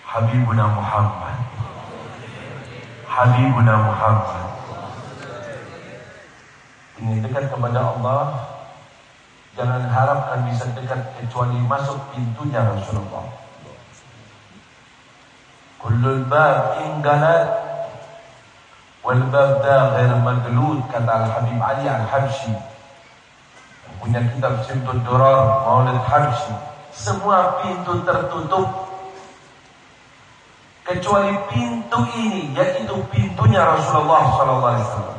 Habibuna Muhammad. Habibuna Muhammad. Ingin dekat kepada Allah, jangan harapkan bisa dekat kecuali masuk pintunya Rasulullah. Kullul bab inggalat wal bab da ghair maglud, kata Al-Habib Ali Al-Habsyi, punya kitab Simtud Durar Maulid Habsyi. Semua pintu tertutup kecuali pintu ini, yaitu pintunya Rasulullah SAW.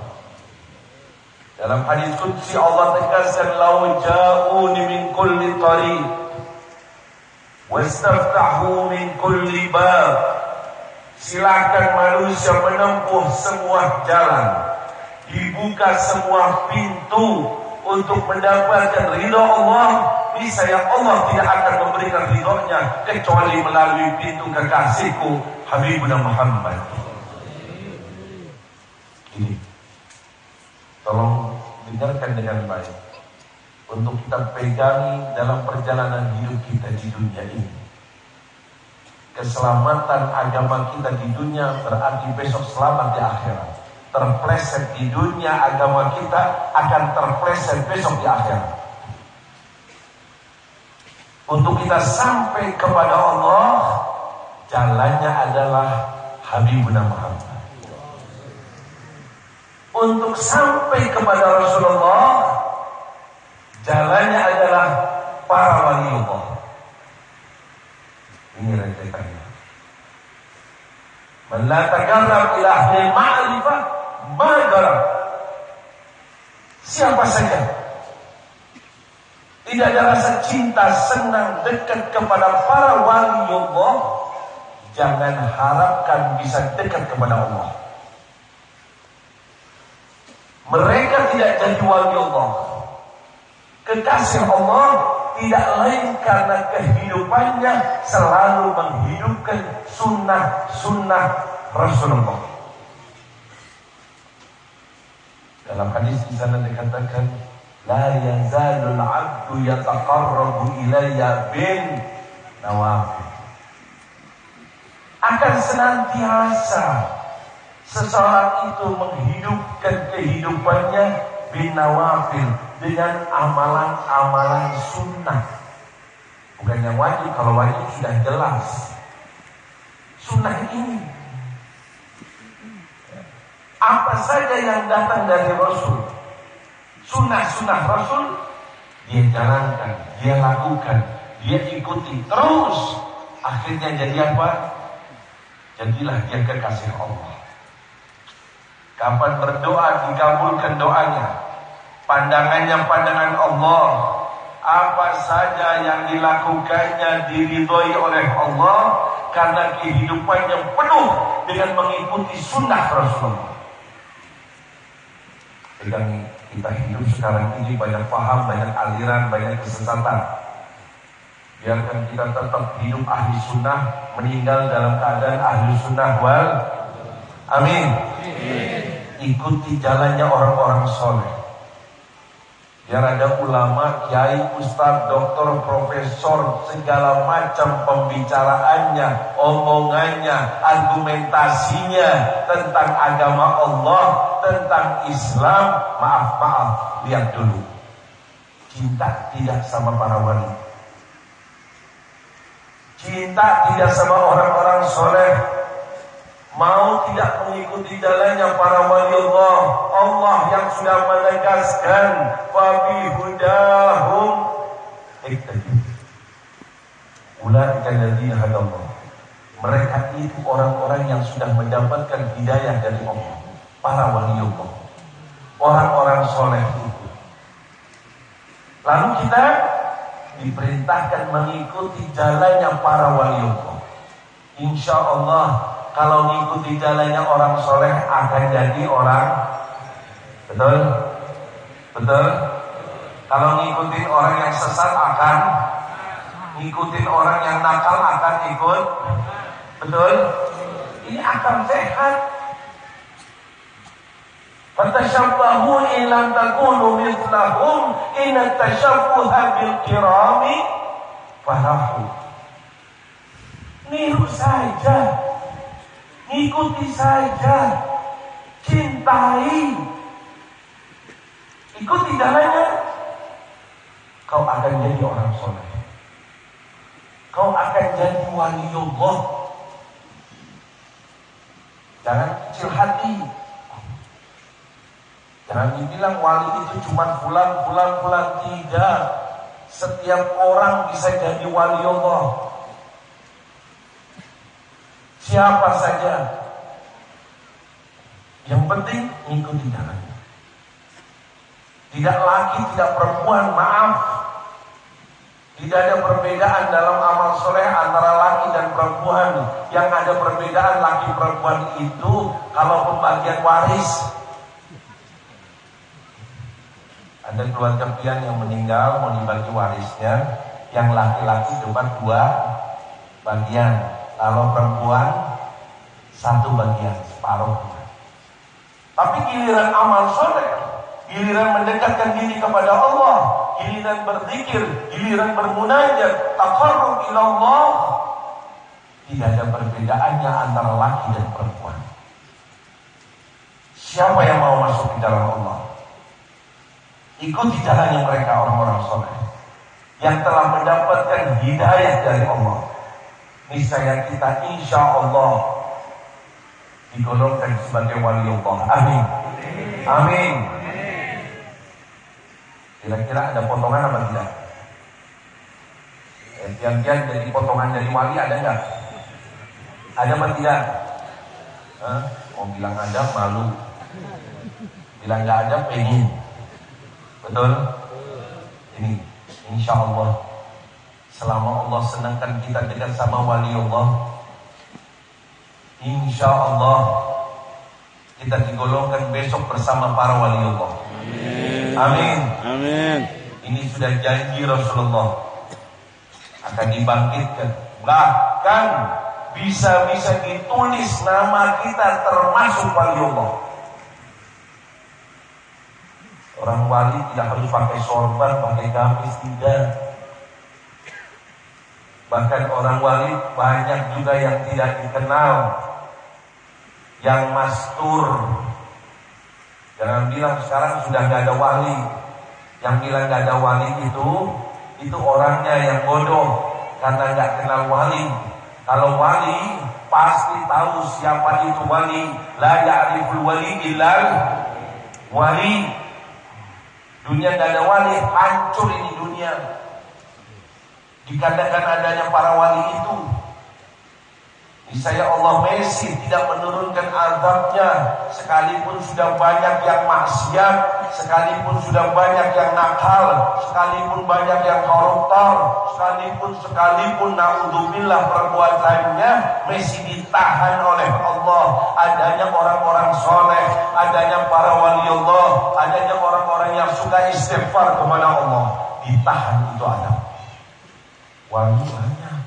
Dalam hadis qudsi Allah tegaskan, "Lau ja'uni min kulli tariq wastaftahu min kulli bab." Silakan manusia menempuh semua jalan, dibuka semua pintu untuk mendapatkan ridha Allah. Niscaya Allah tidak akan memberikan ridhonya kecuali melalui pintu kekasihku Habibuna Muhammad. Ini tolong dengarkan dengan baik untuk kita pegangi dalam perjalanan hidup kita di dunia ini. Keselamatan agama kita di dunia berarti besok selamat di akhirat. Terpleset di dunia, agama kita akan terpleset besok di akhirat. Untuk kita sampai kepada Allah, jalannya adalah Habibuna Muhammad. Untuk sampai kepada Rasulullah, jalannya adalah para waliullah. Ini rentetannya. Man la taqarrab ila ahli ma'rifah ma garab. Siapa saja tidak ada rasa cinta, senang, dekat kepada para waliullah, jangan harapkan bisa dekat kepada Allah. Mereka tidak jadi waliullah, kekasih Allah, tidak lain karena kehidupannya selalu menghidupkan sunnah-sunnah Rasulullah. Dalam hadis di sana dikatakan, la yazalul abdu yataqarrabu ilayya bin nawafil. Akan senantiasa seseorang itu menghidupkan kehidupannya bin nawafil, dengan amalan-amalan sunnah. Bukan yang wajib, kalau wajib sudah jelas. Sunnah ini apa saja yang datang dari Rasul, sunnah-sunnah Rasul, dia jalankan, dia lakukan, dia ikuti terus. Akhirnya jadi apa? Jadilah dia kekasih Allah. Kapan berdoa dikabulkan doanya. Pandangannya pandangan Allah. Apa saja yang dilakukannya diridhoi oleh Allah, karena kehidupannya penuh dengan mengikuti sunnah Rasulullah. Sedang kita hidup sekarang ini banyak paham, banyak aliran, banyak kesesatan. Biarkan kita tetap hidup ahli sunnah, meninggal dalam keadaan ahli sunnah wal amin. Ikuti jalannya orang-orang soleh. Biar ada ulama, kiai, ustaz, doktor, profesor, segala macam pembicaraannya, omongannya, argumentasinya tentang agama Allah, tentang Islam. Maaf, lihat dulu. Cinta tidak sama para wali. Cinta tidak sama orang-orang soleh. Mau tidak mengikuti jalannya para waliullah, Allah yang sudah menegaskan, fabihudahum iktadi. Ulaika alladziina hadallah. Mereka itu orang-orang yang sudah mendapatkan hidayah dari Allah, para waliullah, orang-orang soleh itu. Lalu kita diperintahkan mengikuti jalannya para waliullah. Insya Allah, kalau mengikuti jalannya orang soleh akan jadi orang, betul? Betul? Kalau ngikutin orang yang sesat akan, ngikutin orang yang nakal akan ikut, betul? Ini akan sehat. Fatashabbahu in lam takunu mithlahum, inna tashabbuha bil kirami falahu. niru saja, ikuti saja, cintai, ikuti jalannya. Kau akan jadi orang soleh. Kau akan jadi waliullah. Jangan kecil hati. Jangan dibilang wali itu cuma fulan. Tidak. Setiap orang bisa jadi waliullah. Siapa saja. Yang penting ikuti jalannya. Tidak laki, tidak perempuan, maaf. Tidak ada perbedaan dalam amal soleh antara laki dan perempuan. Yang ada perbedaan laki perempuan itu kalau pembagian waris. Ada keluarga pian yang meninggal mau dibagi warisnya, yang laki-laki cuma 2 bagian, kalau perempuan 1 bagian, separuhnya. Tapi giliran amal soleh, giliran mendekatkan diri kepada Allah, giliran berzikir, giliran bermunajat, taqarrub ila Allah, tidak ada perbedaannya antara laki dan perempuan. Siapa yang mau masuk ke jalan Allah? Ikuti jalannya mereka, orang-orang soleh yang telah mendapatkan hidayah dari Allah. Niscaya kita insya Allah digolongkan sebagai waliullah. Amin. Amin. Kira-kira ada potongan apa tidak? Tiang-tiang jadi potongan dari wali ada enggak? Ada apa tidak? Mau bilang ada malu, bilang enggak ada pengen. Betul? Ini insya Allah selama Allah senangkan kita dekat sama waliullah, insya Allah kita digolongkan besok bersama para waliullah. Amin. Amin. Ini sudah janji Rasulullah akan dibangkitkan. Bahkan bisa-bisa ditulis nama kita termasuk waliullah. Orang wali tidak harus pakai sorban, pakai gamis, tidak. Bahkan orang wali banyak juga yang tidak dikenal, yang mastur. Jangan bilang sekarang sudah gak ada wali. Yang bilang gak ada wali itu orangnya yang bodoh, karena gak kenal wali. Kalau wali pasti tahu siapa itu wali. La ya'riful wali illal wali. Dunia gak ada wali, hancur ini dunia. Dikatakan adanya para wali itu, niscaya Allah masih tidak menurunkan azabnya, sekalipun sudah banyak yang maksiat, sekalipun sudah banyak yang nakal, sekalipun banyak yang koruptor, sekalipun naudzubillah perbuatannya masih ditahan oleh Allah. Adanya orang-orang soleh, adanya para waliullah, adanya orang-orang yang suka istighfar kepada Allah, ditahan itu ada. Wali banyak.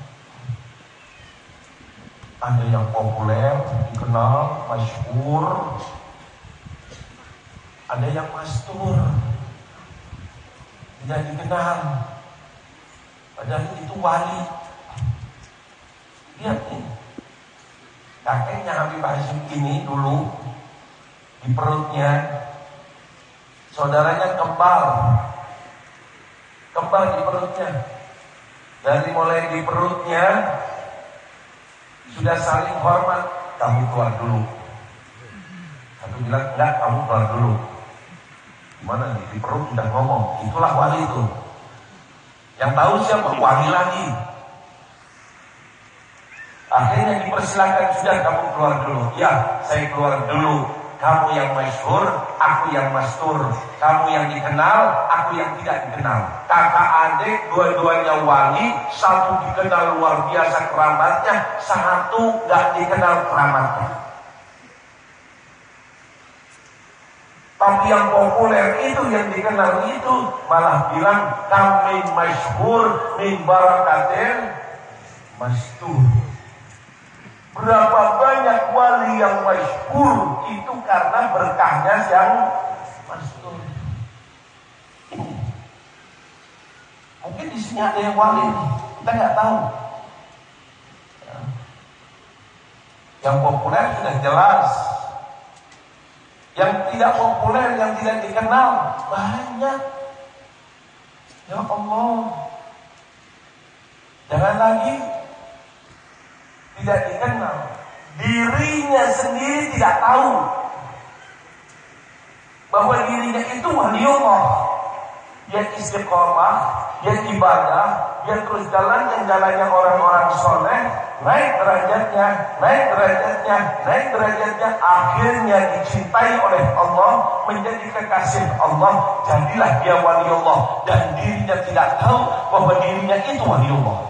Ada yang populer, dikenal, masyhur. Ada yang mastur, tidak dikenal. Padahal itu wali. Lihat nih, kakeknya Habib Hashim ini dulu di perutnya, saudaranya kembar di perutnya. Dari mulai di perutnya sudah saling hormat, kamu keluar dulu. Satu bilang enggak, kamu keluar dulu. Gimana nih, di perut udah ngomong, itulah wali itu. Yang tahu siapa? Wali lagi. Akhirnya dipersilakan, sudah kamu keluar dulu. Ya, saya keluar dulu. Kamu yang masyhur, aku yang mastur. Kamu yang dikenal, aku yang tidak dikenal. Kakak adik, dua-duanya wali. Satu dikenal luar biasa keramatnya, satu gak dikenal keramatnya. Tapi yang populer itu, yang dikenal itu, malah bilang kami masyhur min barakatin mastur. Berapa banyak wali yang masyhur itu karena berkahnya yang mastur. Mungkin di sini ada yang wali, kita nggak tahu. Yang populer sudah jelas. Yang tidak populer, yang tidak dikenal banyak. Ya Allah, jangan lagi tidak dikenal, dirinya sendiri tidak tahu bahwa dirinya itu waliullah, yang istiqomah, yang ibadah, yang terus jalan yang jalannya orang-orang soleh, naik derajatnya, akhirnya dicintai oleh Allah, menjadi kekasih Allah, jadilah dia waliullah, dan dirinya tidak tahu bahwa dirinya itu waliullah.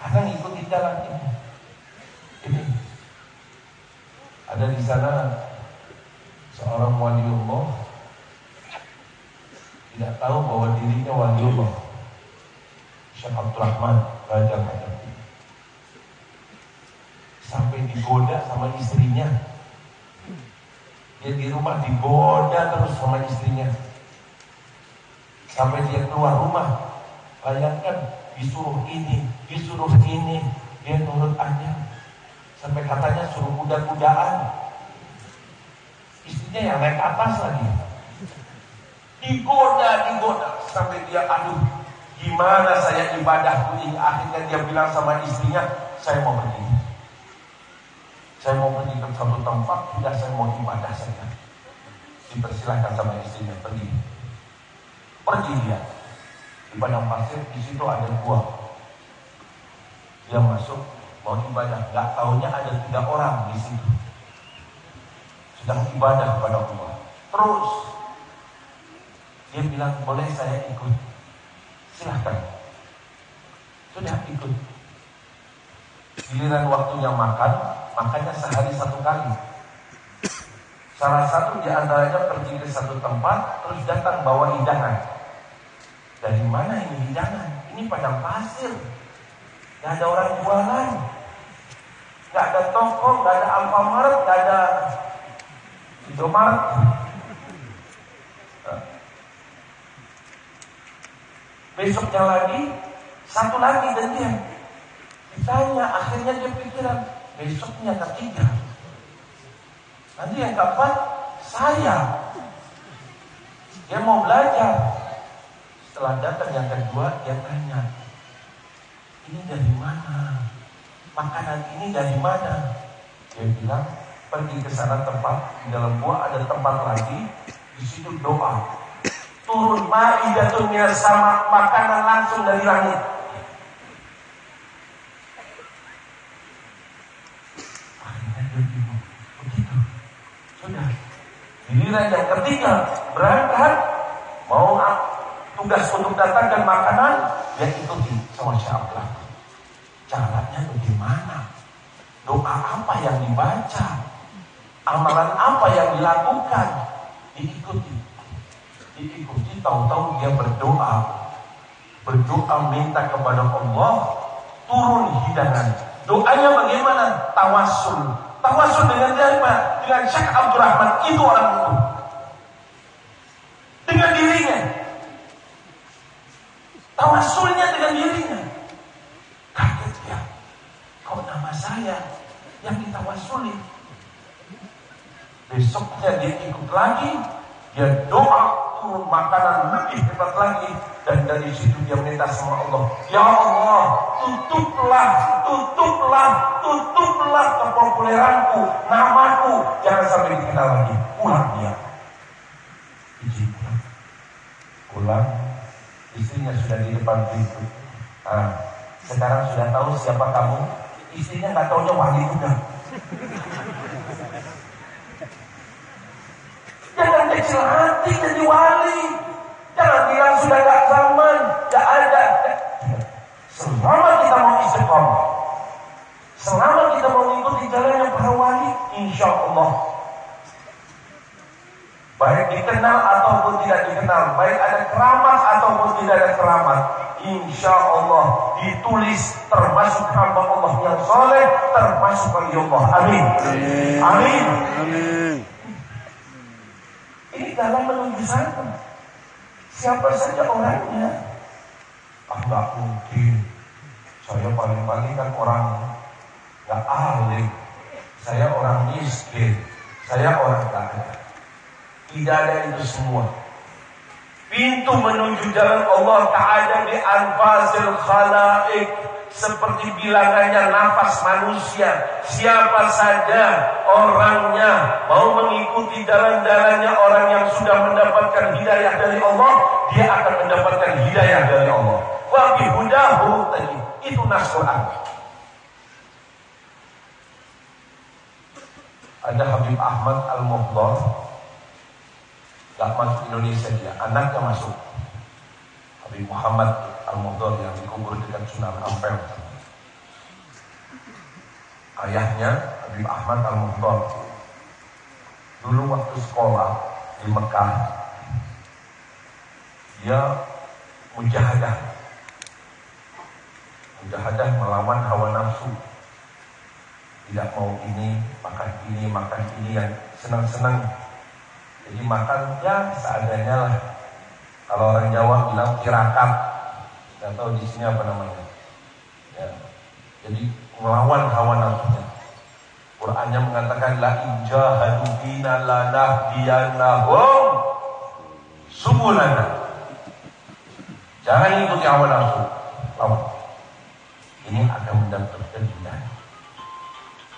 Karena ngikutin jalan ini. Ada di sana seorang waliullah tidak tahu bahwa dirinya waliullah. Syekh Abdurrahman Raja Hadapi sampai digoda sama istrinya. Dia di rumah digoda terus sama istrinya sampai dia keluar rumah. Bayangkan, disuruh ini, dia nurut aja. Sampai katanya suruh kuda-kudaan. Istrinya yang naik atas lagi. Digoda sampai dia, aduh, gimana saya ibadahku ini. Akhirnya dia bilang sama istrinya, saya mau pergi ke satu tempat, tidak, saya mau ibadah saja. Dipersilahkan sama istrinya, pergi dia di padang pasir. Di situ ada gua. Dia masuk mau ibadah, gak taunya ada 3 orang di situ sedang ibadah kepada Allah. Terus dia bilang, boleh saya ikut? Silahkan. Sudah ikut. Giliran waktunya makan, makannya sehari 1 kali. Salah satu di antaranya pergi ke satu tempat, terus datang bawa hidangan. Dari mana ini hidangan? Ini padang pasir, gak ada orang jualan, gak ada toko, gak ada Alfamart, gak ada Indomaret. Besoknya lagi, satu lagi, dan dia ditanya. Akhirnya dia pikiran, besoknya ketiga, nanti yang keempat saya. Dia mau belajar. Setelah datang yang kedua, dia tanya, ini dari mana? Makanan ini dari mana? Dia bilang, pergi ke sana tempat, di dalam gua ada tempat lagi, di situ doa. Turun ma'idatun minas sama, makanan langsung dari langit. Akhirnya dia bingung, begitu. Sudah. Giliran yang ketiga, berangkat, mau tugas untuk datangkan makanan, dia ikuti sama siapa. Caranya bagaimana? Doa apa yang dibaca? Amalan apa yang dilakukan? Diikuti. Tahu-tahu dia berdoa minta kepada Allah turun hidangan. Doanya bagaimana? Tawassul dengan siapa? Dengan Syekh Abdurrahman itu, orang itu, dengan dirinya. Tawassulnya dengan dirinya. Kaget dia, kok nama saya yang ditawassuli? Besoknya dia ikut lagi, dia doa turun makanan lebih hebat lagi, dan dari situ dia minta sama Allah, ya Allah, tutuplah kepopuleranku, namaku, jangan sampai dikenal lagi. Pulang dia, pulang, istrinya sudah di depan pintu. Sekarang sudah tahu siapa kamu? Istrinya nggak taunya wali juga. Jangan kecil hati jadi wali. Jangan bilang sudah gak zaman, gak ada. Selama kita mau istiqomah, selama kita mau mengikuti jalan yang para wali, insya Allah, baik dikenal ataupun tidak dikenal, baik ada keramat ataupun tidak ada keramat, insya Allah ditulis termasuk hamba Allah yang soleh, termasuk wali Allah. Amin. Amin. Amin. Ini dalam menuju sana. Siapa saja orangnya? Nggak mungkin Saya paling-paling kan orang gak alim, saya orang miskin, saya orang kaya. Tidak ada itu semua. Pintu menuju jalan Allah Ta'ala di anfasil khalaik, seperti bilangannya nafas manusia. Siapa saja orangnya mau mengikuti jalan-jalannya orang yang sudah mendapatkan hidayah dari Allah, dia akan mendapatkan hidayah dari Allah. Wa bihudahu tadi, itu nas Quran. Ada Habib Ahmad Al-Muhdar, gak masuk Indonesia dia, anaknya masuk. Habib Muhammad Al-Muhdar yang dikubur dekat Sunan Ampel. Ayahnya Habib Ahmad Al-Muhdar. Dulu waktu sekolah di Mekah, dia mujahadah melawan hawa nafsu. Tidak mau ini, makan ini yang senang-senang. Jadi makan ya seadanya lah. Kalau orang Jawa bilang kirakat, nggak tahu di sini apa namanya. Ya. Jadi melawan hawa nafsunya. Qurannya mengatakan la injahadu fina lanahdiyannahum subulana. Jangan ikuti hawa nafsu. Lawan. Ini akan mendapatkan hidayah.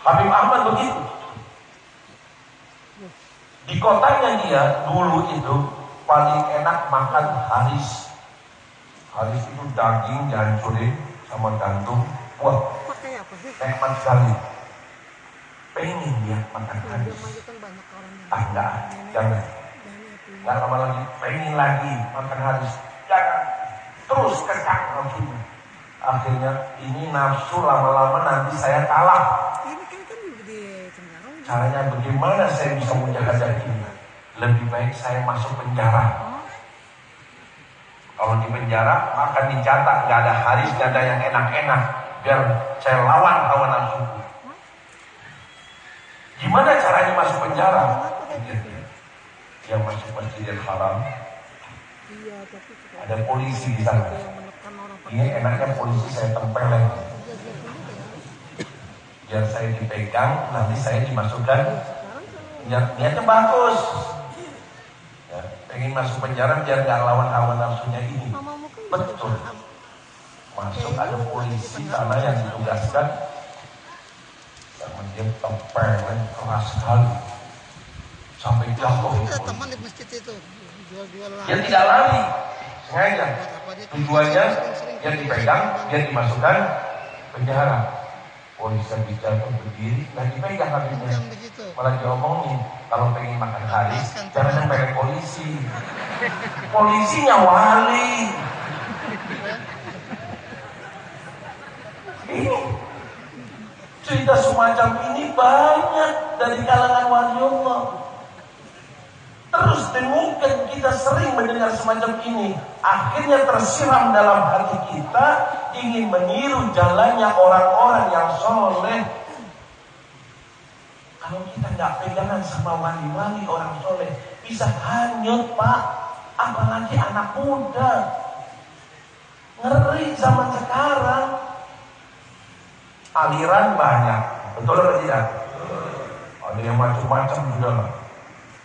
Habib Ahmad begitu. Di kotanya dia dulu itu paling enak makan haris. Haris itu daging dihancurin sama gantung. Wah, nikmat sekali. Pengen dia makan haris. Enggak, jangan. Enggak lama lagi, pengen lagi makan haris. Jangan. Terus kencang nafsunya. Akhirnya ini nafsu lama-lama nanti saya kalah. Caranya bagaimana saya bisa menjaga ini? Lebih baik saya masuk penjara. Kalau di penjara, maka dicatat gak ada haris, gak ada yang enak-enak. Biar saya lawan hawa nafsu. Gimana caranya masuk penjara? Yang masuk Masjidil Haram, ada polisi di sana. Ini enaknya polisi saya tempelin. Biar saya dipegang, nanti saya dimasukkan. Niatnya bagus. Ya, pengen masuk penjara biar gak lawan hawa nafsunya ini. Betul. Masuk ada polisi sana yang ditugaskan. Sama dia tempelin keras sekali. Sampai jatuh. Teman di masjid itu jual-jual. Dia tidak lari. Sengaja. Tujuannya dia dipegang, dia dimasukkan penjara. Polisi bicara berdiri, lagi pegang habisnya. Malah diomongin, kalau pengen makan haris, jangan pegang polisi. Polisinya wali. Ini cerita semacam ini banyak dari kalangan wali Allah. Terus mungkin kita sering mendengar semacam ini, akhirnya tersiram dalam hati kita, ingin meniru jalannya orang-orang yang soleh. Kalau kita nggak pegangan sama wali-wali orang soleh, bisa hanyut Pak. Apalagi anak muda. Ngeri zaman sekarang. Aliran banyak, betul atau tidak? Ada yang macam-macam juga lah.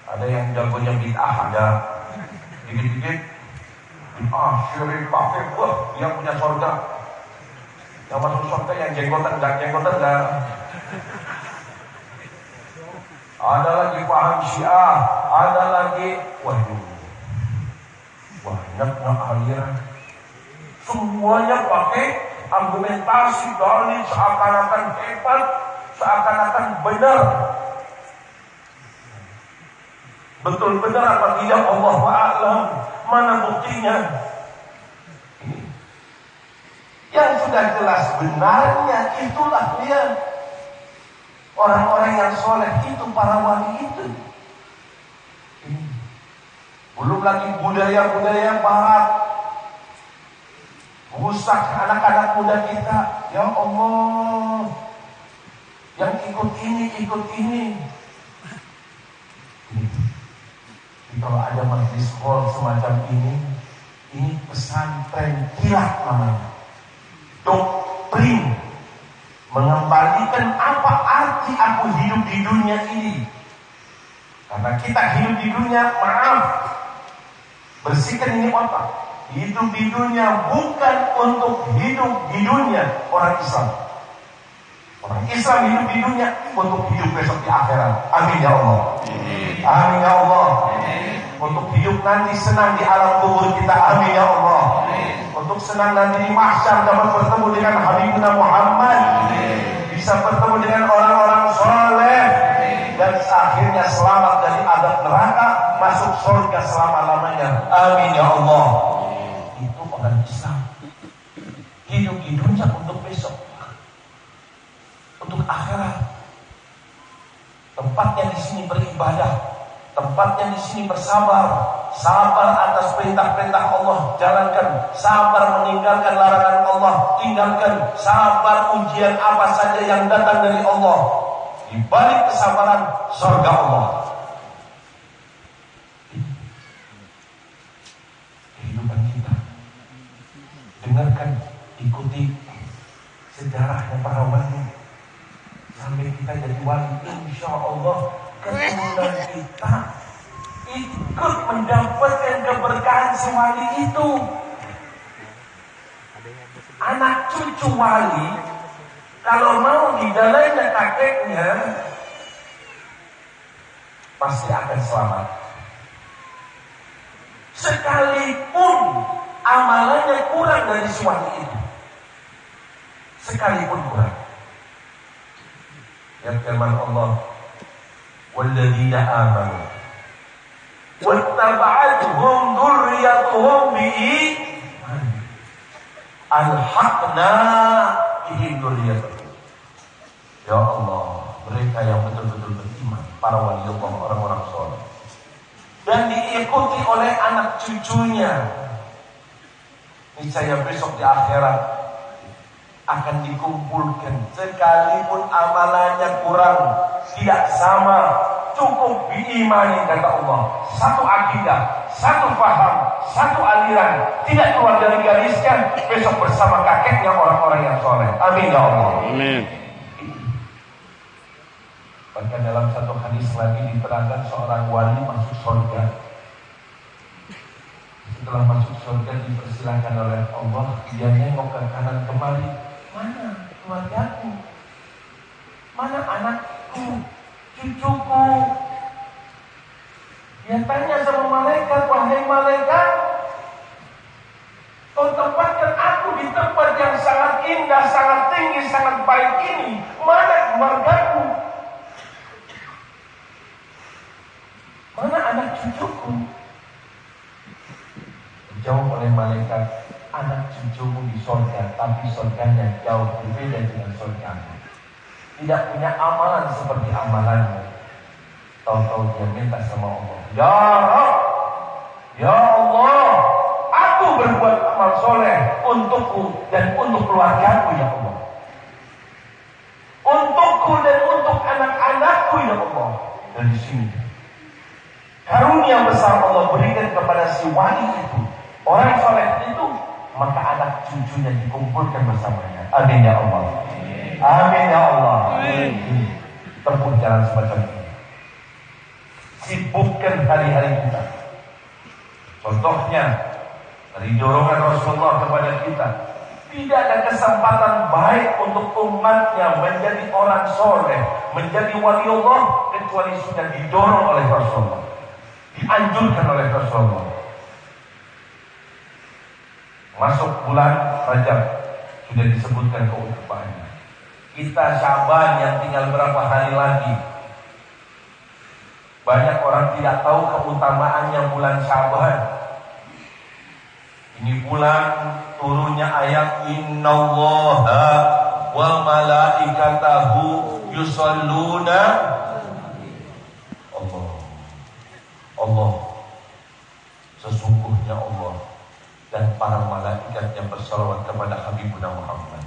Ada yang jagonya bid'ah, ada dikit-dikit bid'ah, syirik, kafir, wah dia punya surga. Yang masuk surga yang jenggotan enggak. Ada lagi paham Syiah, ada lagi waduh, banyaknya aliran. Semuanya pakai argumentasi dalil seakan-akan hebat, seakan-akan benar. Betul benar apa tidak Allahu a'lam. Mana buktinya? Yang sudah jelas benarnya itulah dia. Orang-orang yang soleh itu, para wali itu. Belum lagi budaya-budaya barat. Rusak anak-anak muda kita. Ya Allah. Yang ikut ini. Kalau ada majlis hall semacam ini pesantren kilat namanya. Dok, spring, mengembalikan apa arti aku hidup di dunia ini. Karena kita hidup di dunia, maaf, bersihkan ini otak. Hidup di dunia bukan untuk hidup di dunia orang Islam. Orang Islam hidup di dunia untuk hidup besok di akhirat. Amin ya Allah. Amin ya Allah. Untuk hidup nanti senang di alam kubur kita. Amin ya Allah. Untuk senang nanti di mahsyar dapat bertemu dengan Habibuna Muhammad. Bisa bertemu dengan orang-orang soleh. Dan akhirnya selamat dari azab neraka, masuk surga selama-lamanya. Amin ya Allah. Itu orang Islam. Hidup di dunia untuk besok, untuk akhirat. Tempatnya di sini beribadah, tempatnya di sini bersabar, sabar atas perintah-perintah Allah, jalankan, sabar meninggalkan larangan Allah, tinggalkan, sabar ujian apa saja yang datang dari Allah. Di balik kesabaran, surga Allah. Kehidupan kita, dengarkan, ikuti sejarahnya para wali sampai kita jadi wali. Insya Allah keturunan kita ikut mendapatkan keberkahan si wali itu. Anak cucu wali kalau mau di dalamnya kakeknya pasti akan selamat. Sekalipun amalannya kurang dari si wali itu, sekalipun kurang. Yang firman Allah, walladzina amanu wattaba'athum dzurriyyatuhum biiman alhaqna bihim dzurriyyatuhum. Ya Allah, mereka yang betul-betul beriman, para wali Allah, orang-orang soleh, dan diikuti oleh anak cucunya, niscaya besok di akhirat akan dikumpulkan. Sekalipun amalannya kurang, tidak sama, cukup diimani, kata Allah. Satu akidah, satu paham, satu aliran, tidak keluar dari garisnya, besok bersama kakeknya orang-orang yang soleh. Amin ya Allah. Amin. Bahkan dalam satu hadis lagi diterangkan seorang wali masuk surga. Setelah masuk surga dipersilahkan oleh Allah, dia nengok ke kanan kemari. Mana keluargaku? Mana anakku? Cucuku? Dia tanya sama malaikat, wahai malaikat, kau tempatkan aku di tempat yang sangat indah, sangat tinggi, sangat baik ini. Mana keluargaku? Mana anak cucuku? Dijawab oleh malaikat, anak cucumu di surga, tapi surganya jauh berbeda dengan surgamu. Tidak punya amalan seperti amalanmu. Tahu-tahu dia minta sama Allah, Ya Rabb, Ya Allah, aku berbuat amal soleh untukku dan untuk keluargaku, Ya Allah. Untukku dan untuk anak-anakku, Ya Allah. Dan di sini karunia besar Allah berikan kepada si wali itu, orang soleh itu, maka anak cucunya dikumpulkan bersamanya. Amin ya Allah. Amin ya Allah. Tempuh jalan semacam ini. Sibukkan hari-hari kita. Contohnya dari dorongan Rasulullah kepada kita, tidak ada kesempatan baik untuk umatnya menjadi orang soleh, menjadi wali Allah, kecuali sudah didorong oleh Rasulullah, dianjurkan oleh Rasulullah. Masuk bulan Rajab sudah disebutkan keutamaannya. Kita Syaban yang tinggal berapa hari lagi. Banyak orang tidak tahu keutamaannya bulan Syaban. Ini bulan turunnya ayat Innallaha wa malaikatahu yusalluna. Allah, sesungguhnya Allah dan para malaikat yang bersalawat kepada Habibuna Muhammad.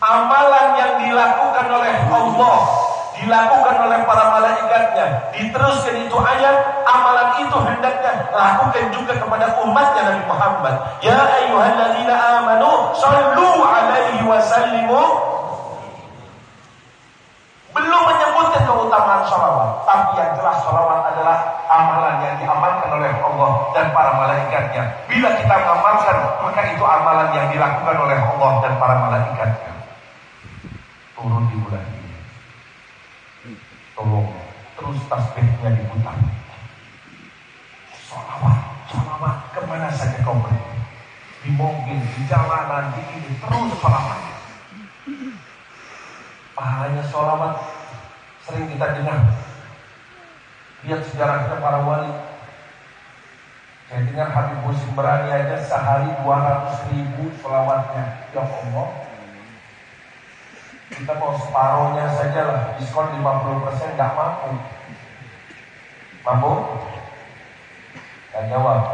Amalan yang dilakukan oleh Allah, dilakukan oleh para malaikatnya, diteruskan itu ayat, amalan itu hendaknya lakukan juga kepada umatnya Nabi Muhammad. Ya ayyuhalladzina amanu sallu wa sallimu. Belum menyebutkan keutamaan sholawat, tapi yang jelas sholawat adalah amalan yang diamalkan oleh Allah dan para malaikatnya. Bila kita mengamalkan, maka itu amalan yang dilakukan oleh Allah dan para malaikatnya. Turun di bulan ini, tolong terus tasbihnya diputar. Sholawat kemana saja kau pergi, di mobil, di jalanan, di ini, terus sholawat. Pahalanya sholawat sering kita dengar. Lihat sejarahnya para wali. Saya dengar Habib Husin Berani aja sehari 200.000 sholawatnya. Ya Allah, kita mau separohnya saja lah, diskon 50%, gak mampu. Mampu? Gak jawab.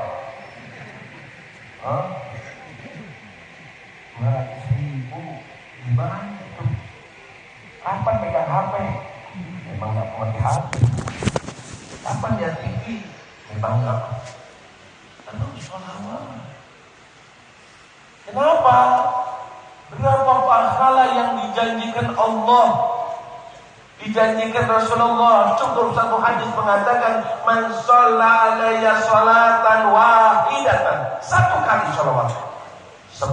200.000 gimana itu? Kapan pegang HP? Memang gak pakai HP. Kapan lihat TV? Memang gak. Terus sholawat. Kenapa? Berapa pahala yang dijanjikan Allah, dijanjikan Rasulullah. Cukup satu hadis mengatakan, man shalla alayya sholatan wahidatan, satu kali sholawat 10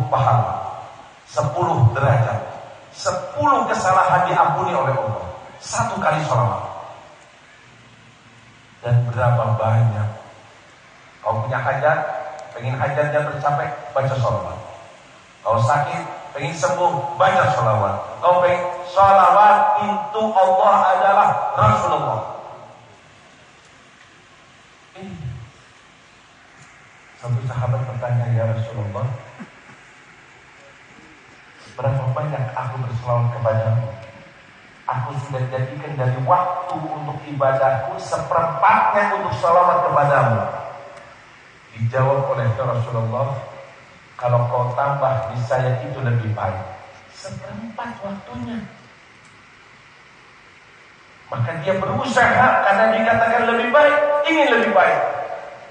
pahala, 10 derajat, 10 kesalahan diampuni oleh Allah. Satu kali sholawat. Dan berapa banyak kau punya hajat, pengen hajatnya tercapai, baca sholawat. Kau sakit, pengen sembuh, baca sholawat. Kau pengen sholawat, itu Allah adalah Rasulullah. Satu sahabat bertanya, ya Rasulullah, berapa banyak aku berselawat kepadamu? Aku sudah jadikan dari waktu untuk ibadahku seperempatnya untuk sholawat kepadamu. Dijawab oleh Rasulullah, kalau kau tambah di saya itu lebih baik. Seperempat waktunya. Maka dia berusaha karena dikatakan lebih baik, ingin lebih baik.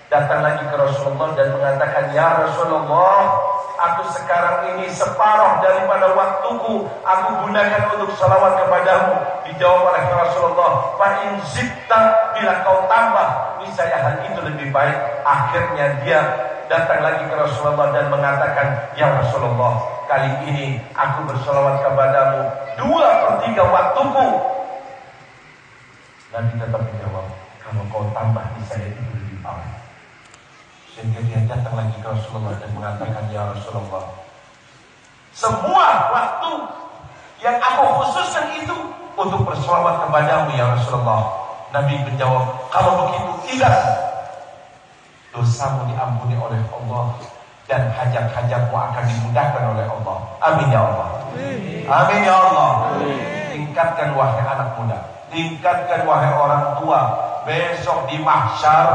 Datang lagi ke Rasulullah dan mengatakan, ya Rasulullah, aku sekarang ini separuh daripada waktuku aku gunakan untuk salawat kepadamu. Dijawab oleh Rasulullah, fa in zidta, bila kau tambah niscaya hal itu lebih baik. Akhirnya dia datang lagi ke Rasulullah dan mengatakan, ya Rasulullah, kali ini aku bersalawat kepadamu 2/3 waktuku. Nabi tetap menjawab, kalau kau tambah niscaya itu lebih baik. Sehingga dia datang lagi ke Rasulullah dan mengatakan, ya Rasulullah, semua waktu yang aku khususkan itu untuk berselawat kepadamu ya Rasulullah. Nabi menjawab, kalau begitu tidak, dosamu diampuni oleh Allah dan hajat-hajatmu akan dimudahkan oleh Allah. Amin ya Allah. Amin ya Allah. Tingkatkan wahai anak muda, tingkatkan wahai orang tua. Besok di mahsyar,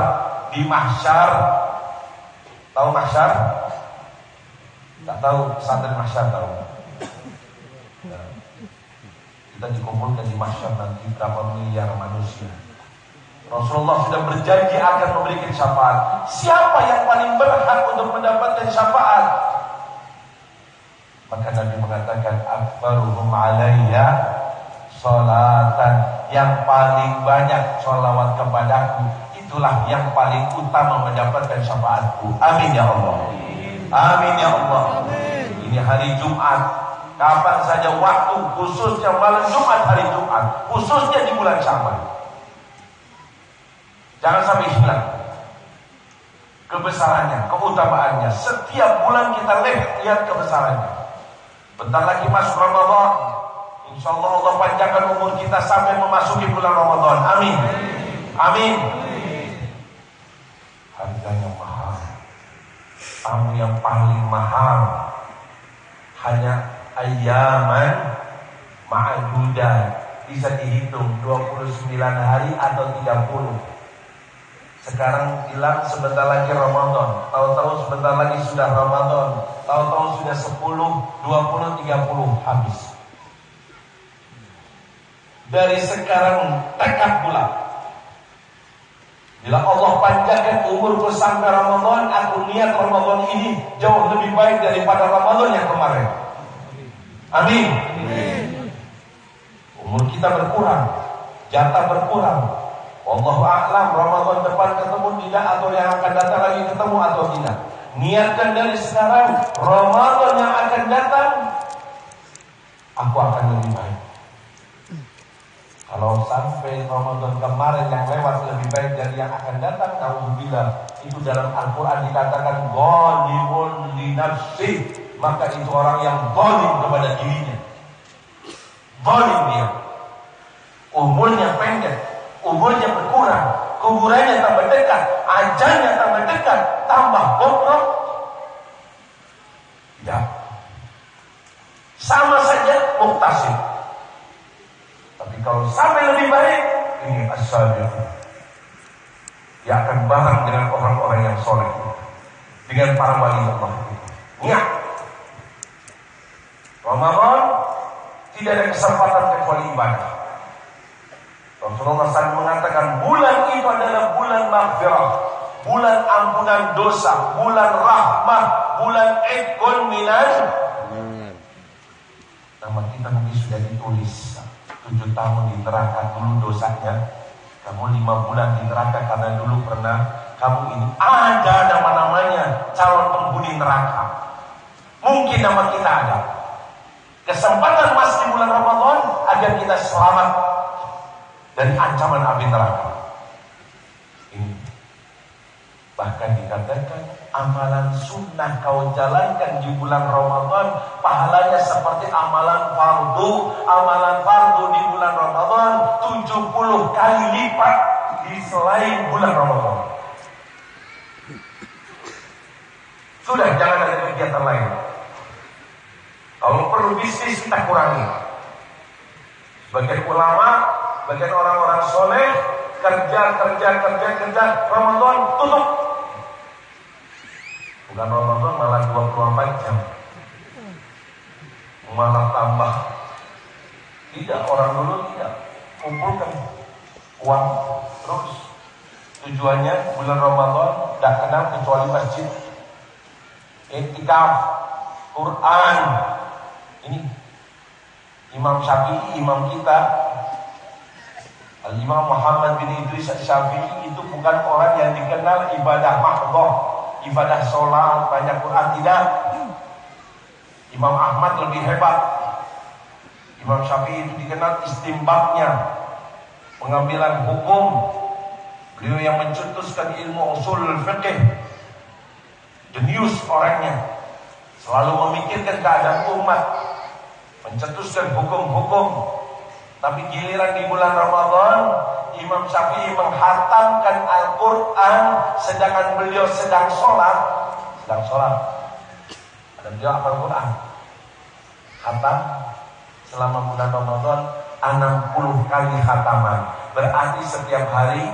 tahu mahsyar? Tak tahu, pesantren mahsyar tahu. Kita dikumpulkan di mahsyar nanti berapa miliar manusia. Rasulullah sudah berjanji akan memberikan syafaat. Siapa yang paling berhak untuk mendapatkan syafaat? Maka Nabi mengatakan, akbaruhum alayya sholatan, yang paling banyak sholawat kepadaku, itulah yang paling utama mendapatkan syafaatku. Amin ya Allah. Amin ya Allah. Ini hari Jumat. Kapan saja waktu, khususnya malam Jumat, hari Jumat, khususnya di bulan Syawal. Jangan sampai hilang kebesarannya, keutamaannya. Setiap bulan kita lihat kebesarannya. Bentar lagi masuk Ramadan. Insya Allah Allah panjangkan umur kita sampai memasuki bulan Ramadan. Amin. Amin. Harganya mahal. Tamu yang paling mahal hanya ayaman ma'dudat, bisa dihitung 29 hari atau 30. Sekarang bilang sebentar lagi Ramadan, tahu-tahu sebentar lagi sudah Ramadan, tahu-tahu sudah 10, 20, 30 habis. Dari sekarang tekad pula, bila Allah panjangkan umurku sampai Ramadan, aku niat Ramadan ini jauh lebih baik daripada Ramadan yang kemarin. Amin. Umur kita berkurang, jatah berkurang. Wallahu a'lam, Ramadan depan ketemu tidak, atau yang akan datang lagi ketemu atau tidak. Niatkan dari sekarang, Ramadan yang akan datang aku akan lebih baik. Kalau sampai Ramadan kemarin yang lewat lebih baik dari yang akan datang, naudzubillah, itu dalam Al-Quran dikatakan zalimun li nafsi, maka itu orang yang zalim kepada dirinya. Zalim dia. Umurnya pendek, umurnya berkurang, kuburannya tambah dekat, ajalnya tambah dekat, tambah bobrok. Ya, sama saja muktasib. Tapi kalau sampai lebih baik, ini as-sabiq, dia akan bareng dengan orang-orang yang soleh, dengan para wali Allah. Niat Ramadan tidak ada kesempatan kecuali ibadah. Rasulullah SAW mengatakan bulan itu adalah bulan maghfirah, bulan ampunan dosa, bulan rahmah, bulan ikun minan. Nama kita mungkin sudah ditulis 7 tahun di neraka dulu dosanya. Kamu 5 bulan di neraka karena dulu pernah kamu ini. Ada nama-namanya calon penghuni neraka. Mungkin nama kita ada. Kesempatan masih di bulan Ramadan agar kita selamat dari ancaman api neraka. Ini bahkan dikatakan amalan sunnah kau jalankan di bulan Ramadan, pahalanya seperti amalan fardu. Amalan fardu di bulan Ramadan 70 kali lipat di selain bulan Ramadan. Sudah, jangan ada kegiatan lain. Kalau perlu bisnis kita kurangi. Sebagian ulama, bagian orang-orang soleh kerja, Ramadan tutup. Bukan Ramadan, malah 24 jam. Malah tambah. Tidak, orang dulu tidak. Kumpulkan uang terus. Tujuannya bulan Ramadan tidak kenal kecuali masjid, iktikaf, Quran. Ini Imam Syafi'i, imam kita, Al-Imam Muhammad bin Idris Syafi'i itu bukan orang yang dikenal ibadah mahdhah, ibadah sholat, banyak Quran, tidak. Imam Ahmad lebih hebat. Imam Syafi'i itu dikenal istimbabnya, pengambilan hukum. Beliau yang mencetuskan ilmu usul fiqh. Jenius orangnya, selalu memikirkan keadaan umat, mencetuskan hukum-hukum. Tapi giliran di bulan Ramadan, Imam Syafi'i menghatamkan Al-Quran, sedangkan beliau sedang sholat. Dan beliau hafal Quran, khatam selama bulan Ramadan 60 kali khataman. Berarti setiap hari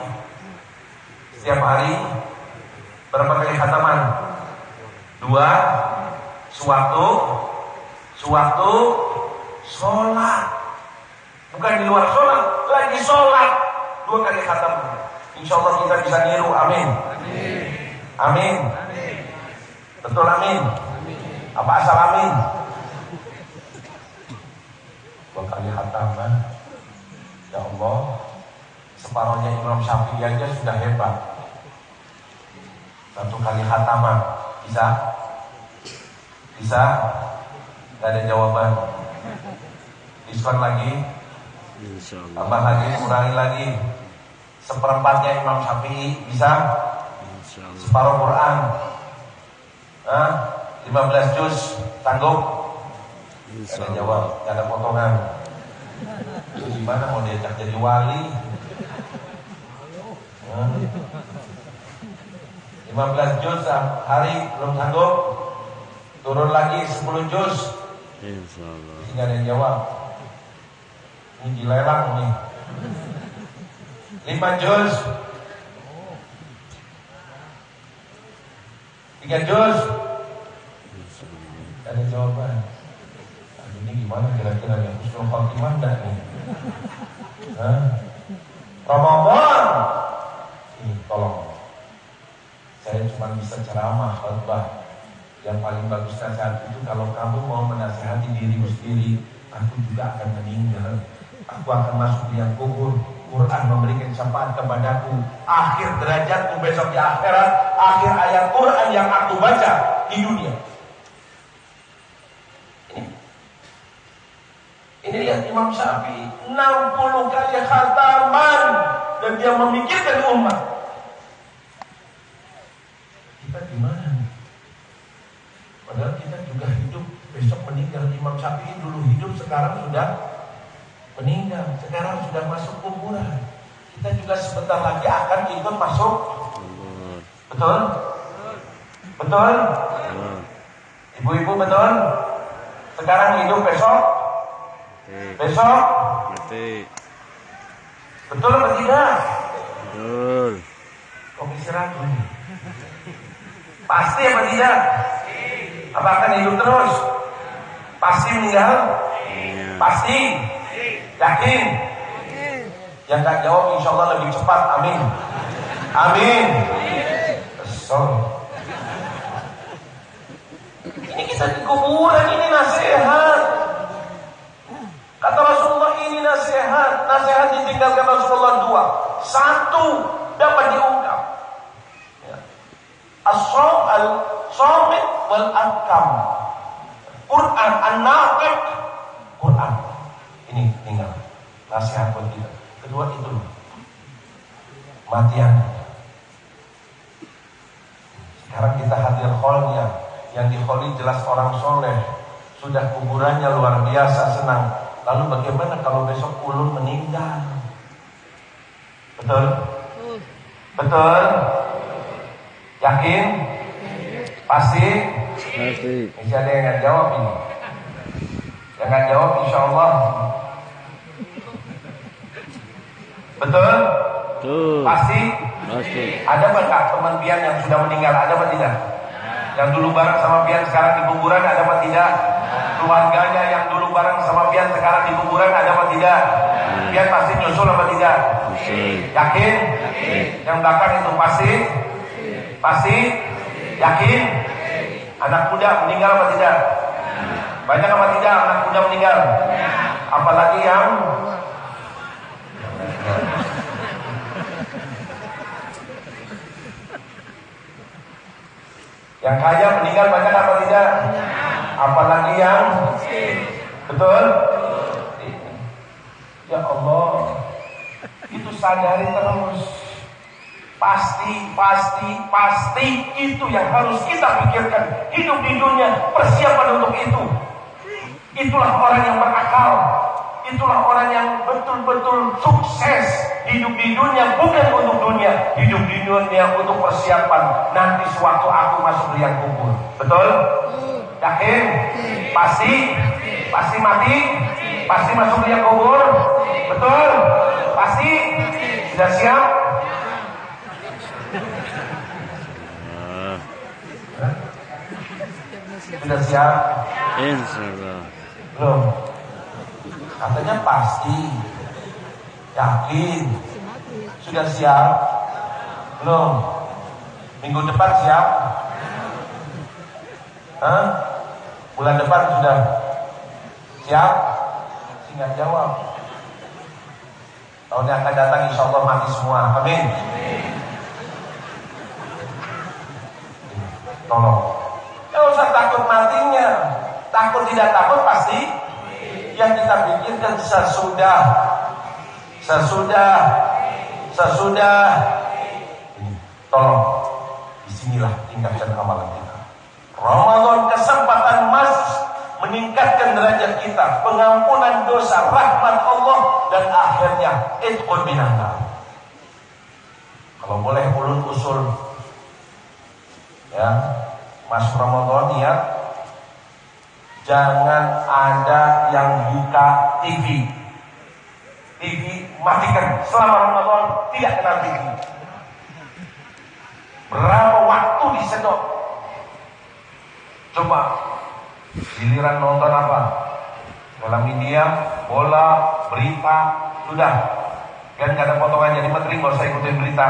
berapa kali khataman? 2, suatu sholat. Bukan di luar sholat, lagi sholat 2 kali khatam. Insya Allah kita bisa niru. Amin. Amin. Betul, amin. Apa asal amin? 2 kali khataman. Ya Allah, separuhnya Imam Syafi'i aja sudah hebat. 1 kali khataman bisa? Gak ada jawaban. Diskon lagi, tambah lagi, kurangi lagi. 1/4-nya Imam Syafi'i bisa? Separuh Quran, 15 juz, sanggup? Gak ada jawab, gak ada potongan. Itu gimana mau diajak jadi wali? 15 juz hari belum sanggup? Turun lagi 10 juz. Insyaallah. Gak ada yang jawab. Ini dilelang nih. 5 juz. 3 juz. Gak ada jawaban. Ini gimana kira-kira ya? Husnul Khotimah enggak nih? Ramadan. Ini tolong. Saya cuma bisa ceramah, khutbah. Yang paling bagus nasihat itu kalau kamu mau menasihati dirimu sendiri, aku juga akan meninggal. Aku akan masuk liang kubur. Quran memberikan syafaat kepadaku. Akhir derajatku besok di akhirat, akhir ayat Quran yang aku baca di dunia. Ini lihat Imam Syafi'i 60 kali khataman dan dia memikirkan umat. Kita gimana? Padahal kita juga hidup, besok meninggal. Imam Syafi'i dulu hidup, sekarang sudah meninggal, sekarang sudah masuk kuburan. Kita juga sebentar lagi akan ikut masuk. Betul? Betul? Ibu-ibu betul? Sekarang hidup, besok? Besok? Betul atau tidak? Betul. Komisi ragu. Pasti apa tidak? Apa akan hidup terus? Pasti meninggal? Pasti? Yakin? Yang gak jawab insya Allah lebih cepat. Amin. Amin. Sorry. Ini kita di kuburan, ini nasihat. Kata Rasulullah, ini nasihat. Nasihat ditinggalkan Rasulullah 2. 1 dapat diungkap. As-Samit wal-Akam. Quran, An-Nafiq. Quran. Ini tinggal nasihat buat kita. Kedua itu matian. Sekarang kita hadir kholnya. Yang di kholi jelas orang soleh, sudah kuburannya luar biasa senang. Lalu bagaimana kalau besok ulun meninggal? Betul? Betul? Yakin? Pasti? Pasti. Masih ada yang nggak jawab ini. Yang nggak jawab insya Allah. Betul? Betul. Pasti? Pasti. Ada enggak teman pian yang sudah meninggal? Ada apa tidak? Yang dulu bareng sama pian sekarang di kuburan ada apa tidak? Keluarganya yang dulu bareng sama pian sekarang di kuburan ada apa tidak? Pian pasti nyusul apa tidak? Yakin? Yang belakang itu pasti? Pasti? Yakin? Anak muda meninggal apa tidak? Banyak apa tidak anak muda meninggal? Apalagi yang kaya meninggal banyak apa tidak? Apalagi yang betul? Ya Allah, itu sadari terus. Pasti itu yang harus kita pikirkan. Hidup di dunia, persiapan untuk itu. Itulah orang yang berakal. Itulah orang yang betul-betul sukses. Hidup di dunia bukan untuk dunia. Hidup di dunia untuk persiapan nanti sewaktu aku masuk liang kubur. Betul? Yakin? Pasti? Pasti mati? Pasti masuk liang kubur? Betul? Pasti? Sudah siap? Sudah siap? Insyaallah. Belum? Katanya pasti. Yakin? Sudah siap? Belum? Minggu depan siap? Hah? Bulan depan sudah siap? Sehingga jawab. Tahun yang akan datang insya Allah mati semua. Amin. Tolong. Tidak usah takut matinya. Takut tidak takut pasti. Yang kita pikirkan sesudah. Tolong. Disinilah tingkatkan amalan kita. Ramadan kesempatan emas meningkatkan derajat kita, pengampunan dosa, rahmat Allah, dan akhirnya itqun minan nar. Kalau boleh ulun usul, ya, masuk Ramadan ya, jangan ada yang buka TV. TV matikan selama Ramadan, tidak kenal TV. Berapa waktu disedot? Coba giliran nonton apa? Dalam media, bola, berita, sudah. Kan gak ada potongan jadi menteri, gak usah ikutin berita.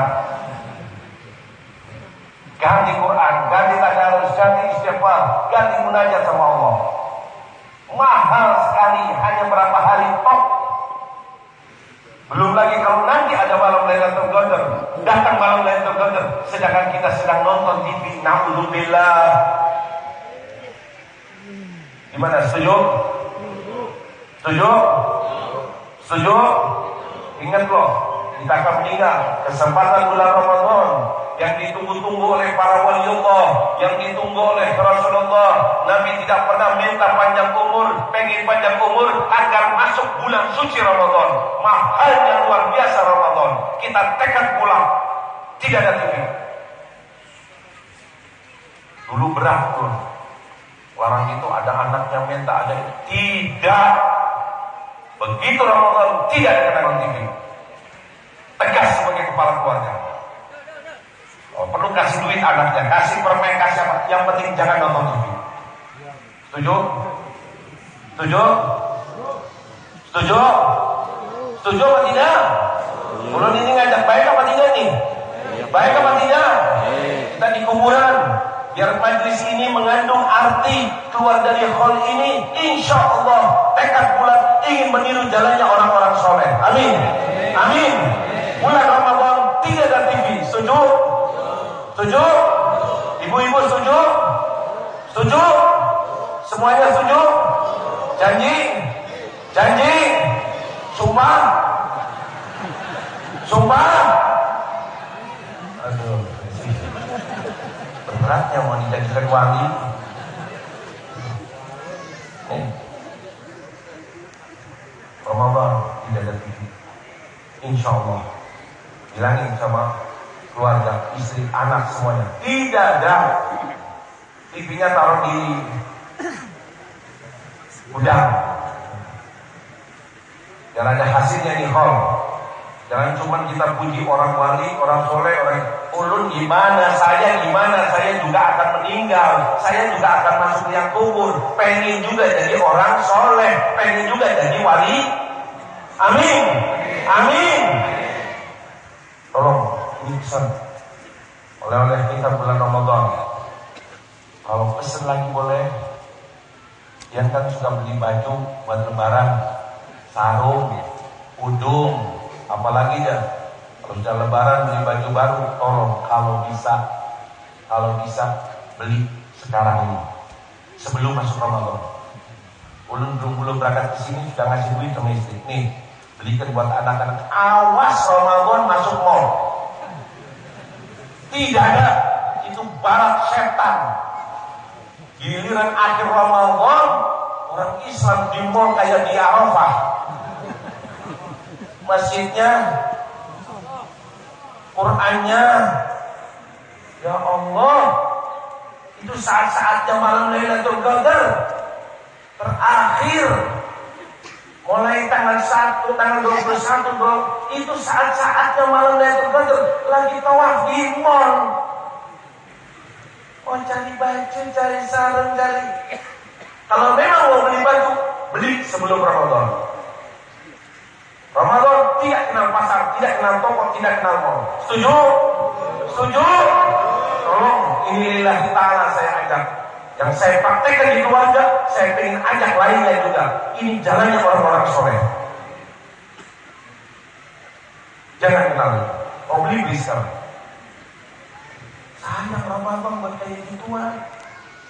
ganti Quran, ganti tadarus, ganti istighfar, ganti munajat sama Allah. Mahal sekali, hanya berapa hari top. Belum lagi kalau nanti ada malam Lailatul Qadar, datang malam Lailatul Qadar, sedangkan kita sedang nonton TV, naudzubillah. Gimana, setuju? Setuju? Setuju? Ingat loh, kita akan meninggal. Kesempatan bulan Ramadan yang ditunggu-tunggu oleh para waliullah, yang ditunggu oleh Rasulullah. Nabi tidak pernah minta panjang umur, pengen panjang umur agar masuk bulan suci Ramadan. Mahalnya luar biasa Ramadan. Kita tekad pulang, tidak ada TV. Dulu berat tuh. Orang itu ada anaknya minta, ada tidak. Begitu Ramadan tidak ada kenalan TV. Tegas sebagai kepala keluarga. Oh, perlu kasih duit anaknya, kasih permen, kasih apa? Yang penting jangan nonton TV. Setuju? Setuju? Setuju? Setuju apa tidak? Ulun ini ngajak baik apa tidak nih? Baik apa tidak? Kita di kuburan. Biar majlis ini mengandung arti keluar dari hall ini, insya Allah tekad bulan ingin meniru jalannya orang-orang soleh. Amin. Amin. Bulan Ramadan tidak ada TV. Setuju? Setuju? Ibu-ibu setuju? Setuju? Semuanya setuju? Janji? Janji? Sumpah? Sumpah? Aduh, beratnya mau dijadikan wali. Ramadan tidak ada TV. Insya Allah. Bilangin sama keluarga, istri, anak semuanya. Tidak ada. TV-nya taruh di gudang. Jangan ada hasilnya di hall. Jangan cuma kita puji orang wali, orang soleh, orang ulun gimana saya juga akan meninggal, saya juga akan masuk liang kubur, pengen juga jadi orang soleh, pengen juga jadi wali. Amin, amin. Tolong, ini pesan oleh-oleh kita bulan Ramadan. Kalau pesan lagi boleh. Yang kan suka beli baju buat lebaran, sarung, udung, apalagi dah. Kalau sudah lebaran beli baju baru, tolong kalau bisa beli sekarang ini sebelum masuk Ramadan. Belum berangkat ke sini sudah ngasih duit sama istri. Nih, belikan buat anak-anak. Awas Ramadan masuk mall. Tidak ada, itu barat setan. Giliran akhir Ramadan, orang Islam di mall kayak di Arafah. Masjidnya, Qurannya, ya Allah, itu saat-saatnya malam Lailatul Qadar terakhir, mulai tanggal 1, tanggal 21, itu saat-saatnya malam Lailatul Qadar lagi tawaf di mall. Mau cari baju, cari sarung, cari. Kalau memang mau beli baju, beli sebelum Ramadan. Ramadan tidak kenal pasar, tidak kenal toko, tidak kenal mall. Setuju? Setuju? Tolong, ini lillahi ta'ala saya ajak. Yang saya praktekkan di keluarga, saya ingin ajak lainnya juga. Ini jalannya orang-orang soleh. Jangan kenal. Mau beli sekarang. Sayang Ramadan buat kayak gituan.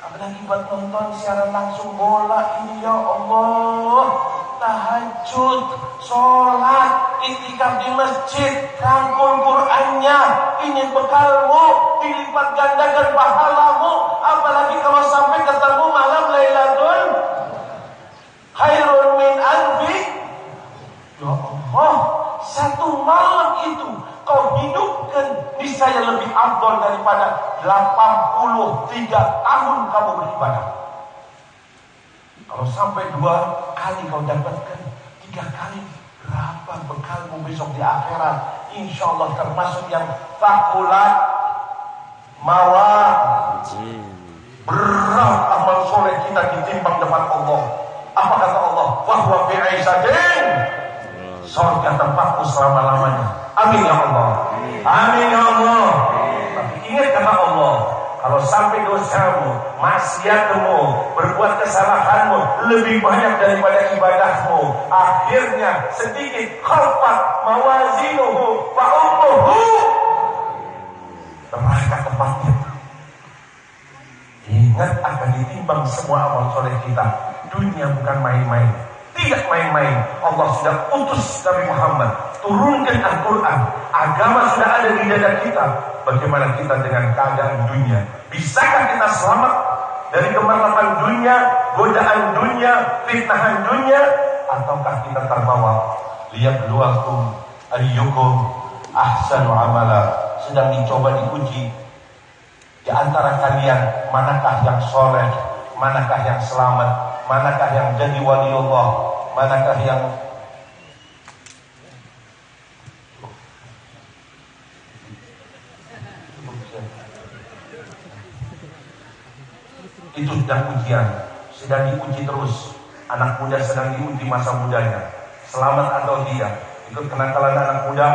Apalagi buat nonton siaran langsung bola ini, ya Allah. Tahajud, sholat, itikaf di masjid, rangkul Qur'annya. Ini bekalmu, dilipat gandakan pahalamu. Apalagi kalau sampai ketemu malam Lailatul Khairun min alfi. Ya Allah, satu malam itu kau hidupkan, niscaya lebih afdal daripada 83 tahun kamu beribadah. Kalau sampai 2 kali kau dapatkan, 3 kali, berapa bekalmu besok di akhirat? Insya Allah termasuk yang fakulat mawar. Berat amal soleh kita ditimbang depan Allah. Apa kata Allah? Wahwa fi aisyadin, surga tempatku selama-lamanya. Amin ya Allah. Amin ya Allah. Tapi Ingat kata Allah, kalau sampai dosamu, maksiatmu, berbuat kesalahanmu lebih banyak daripada ibadahmu, akhirnya sedikit khaffat mawazinuhu fa ummuhu, neraka tempatnya. Ingat akan ditimbang semua amal soleh kita. Dunia bukan main-main, tidak main-main. Allah sudah utus Nabi Muhammad, turunkan Al-Quran, agama sudah ada di dada kita. Bagaimana kita dengan keadaan dunia? Bisakah kita selamat dari gemerlapan dunia, godaan dunia, fitnahan dunia? Ataukah kita terbawa? Liyabluwakum ayyukum ahsanu amala. Sedang dicoba, diuji di antara kalian, manakah yang soleh, manakah yang selamat, manakah yang jadi waliullah, manakah yang itu sedang ujian, sedang diuji terus. Anak muda sedang diuji masa mudanya, selamat atau tidak. Ikut kenakalan anak muda,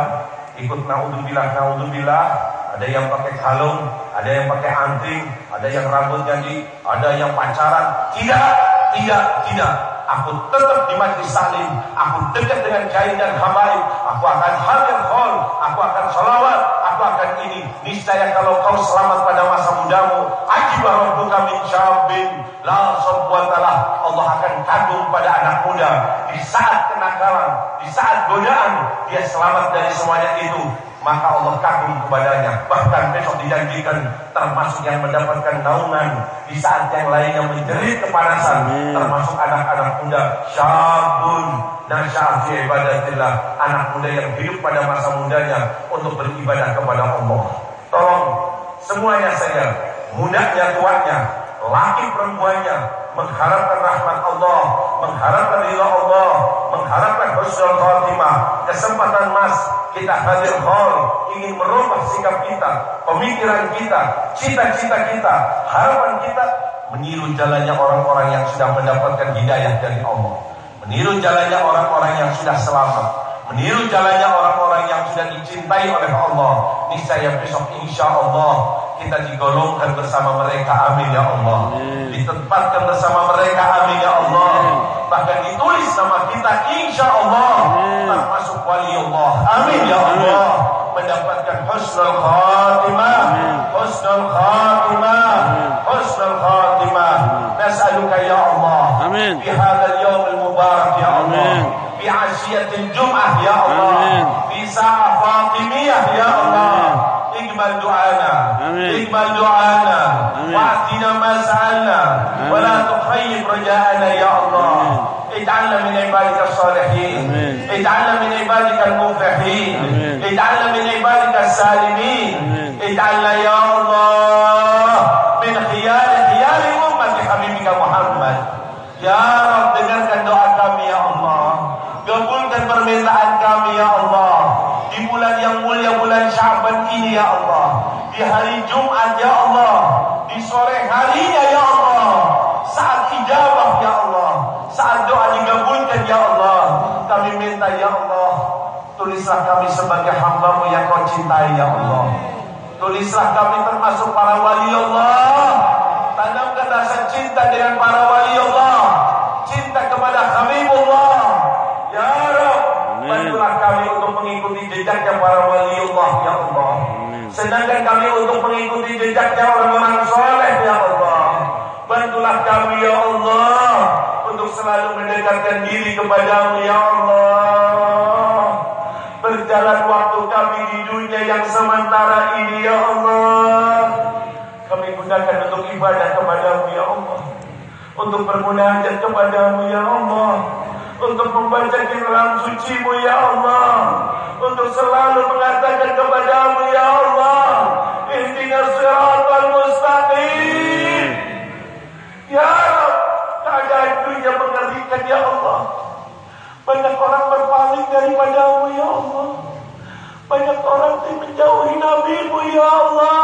ikut naudzubillah. Ada yang pakai kalung, ada yang pakai anting, ada yang rambutnya ada yang pacaran. Tidak. Aku tetap di majlis salim, aku dekat dengan kiai dan habaib, aku akan hadir hall, aku akan sholawat, aku akan ini. Niscaya kalau kau selamat pada masa mudamu, ajiba rabbuka min syabin la sabwatalah, Allah akan kagum pada anak muda di saat kenakalan, di saat godaan, dia selamat dari semuanya itu, maka Allah kagum kepadanya. Bahkan besok dijanjikan termasuk yang mendapatkan naungan di saat yang lainnya menjerit kepanasan. Termasuk anak-anak muda, syabun nasya'a fi ibadatillah, anak muda yang hidup pada masa mudanya untuk beribadah kepada Allah. Tolong semuanya saya, mudanya, tuanya, laki perempuannya, mengharapkan rahmat Allah, mengharapkan ridha Allah, mengharapkan husnul khatimah. Kesempatan emas kita hadir hall, ingin merubah sikap kita, pemikiran kita, cita-cita kita, harapan kita, meniru jalannya orang-orang yang sudah mendapatkan hidayah dari Allah, meniru jalannya orang-orang yang sudah selamat, meniru jalannya orang-orang yang sudah dicintai oleh Allah. Niscaya besok insya Allah kita digolongkan bersama mereka, amin ya Allah. Ditempatkan bersama mereka, amin ya Allah. Bahkan ditulis nama kita insya Allah termasuk waliullah, amin ya Allah. Mendapatkan husnul khatimah, husnul khatimah, husnul khatimah. Nas'aluka ya Allah, amin, fi hadzal yaum al-mubarak ya Allah, fi asyiyatil jum'ah ya Allah, fi sa'ah fatimiyah ya Allah. اقبل دعانا، اقبل دعانا، واعطنا ما سألنا، ولا تخيب رجاءنا يا الله. اجعلنا من عبادك الصالحين، اجعلنا من عبادك المفلحين، اجعلنا من عبادك السالمين، اجعلنا يا الله من خيار أمة حبيبك محمد. Ya Rabb, dengarkan doa kami ya Allah, kabulkan permintaan kami ya Allah. Di bulan yang mulia, bulan Sya'ban ini ya Allah, di hari Jumat ya Allah, di sore harinya ya Allah, saat ijabah ya Allah, saat doa digabulkan ya Allah, kami minta ya Allah, tulislah kami sebagai hamba-Mu yang Kau cintai ya Allah. Tulislah kami termasuk para wali Allah. Tanamkan rasa cinta dengan para wali Allah, cinta kepada Habibullah. Ya Rabb, bantulah kami untuk mengikuti jejaknya para waliullah ya Allah. Sedangkan kami untuk mengikuti jejaknya orang-orang soleh ya Allah. Bantulah kami ya Allah untuk selalu mendekatkan diri kepada-Mu ya Allah. Berjalan waktu kami di dunia yang sementara ini ya Allah, kami gunakan untuk ibadah kepada-Mu ya Allah, untuk bermunajat kepada-Mu ya Allah, untuk membaca kitab suci-Mu ya Allah, untuk selalu mengatakan kepada-Mu ya Allah, ihdinas siratal mustaqim. Ya Rabb, keadaan dunia mengerikan ya Allah. Banyak orang berpaling daripada-Mu ya Allah, banyak orang yang menjauhi Nabi-Mu ya Allah,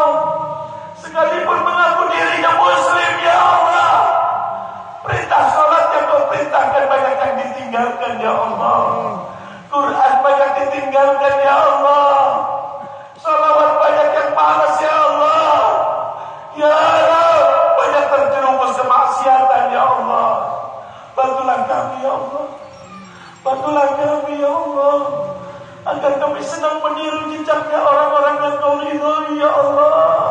sekalipun mengaku dirinya muslim ya Allah. Perintah salat yang Kau perintahkan banyak yang ditinggalkan ya Allah. Quran banyak ditinggalkan ya Allah. Salawat banyak yang malas ya Allah. kami ya Allah. Bantulah kami ya Allah, agar kami senang meniru jejaknya orang-orang yang Kau ridhoi ya Allah.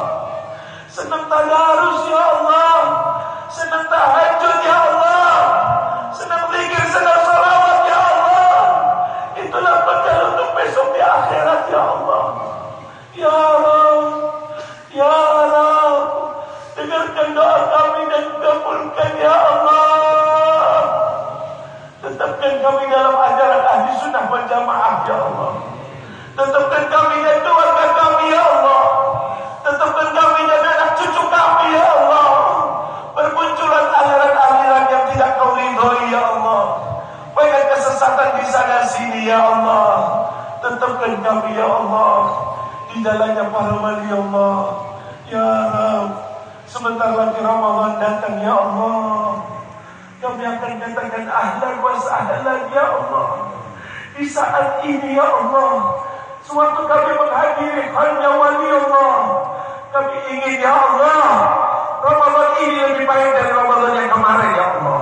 Senang tadarus ya Allah, senang tahajud ya Allah, senang zikir, senang salawat ya Allah. Itulah bekal untuk besok di akhirat ya Allah. Ya Rabb, ya Rabb, dengarkan doa kami dan kabulkan ya Allah. Tetapkan kami dalam ajaran ahli sunnah wal jamaah ya Allah. Tetapkan kami dan keluarga kami ya Allah. Tetapkan kami dan anak cucu kami ya Allah. Bermunculan aliran-aliran yang tidak Kau ridhoi ya Allah. Banyak kesesatan di sana sini ya Allah. Tetapkan kami ya Allah di jalannya para wali ya Allah. Ya Rabb, sebentar lagi Ramadan datang ya Allah. Kami akan katakan ahlan wa sahlan ya Allah. Di saat ini ya Allah, sewaktu kami menghadiri hanya wali Allah, kami ingin ya Allah, Ramadan ini lebih baik dari Ramadan yang kemarin ya Allah.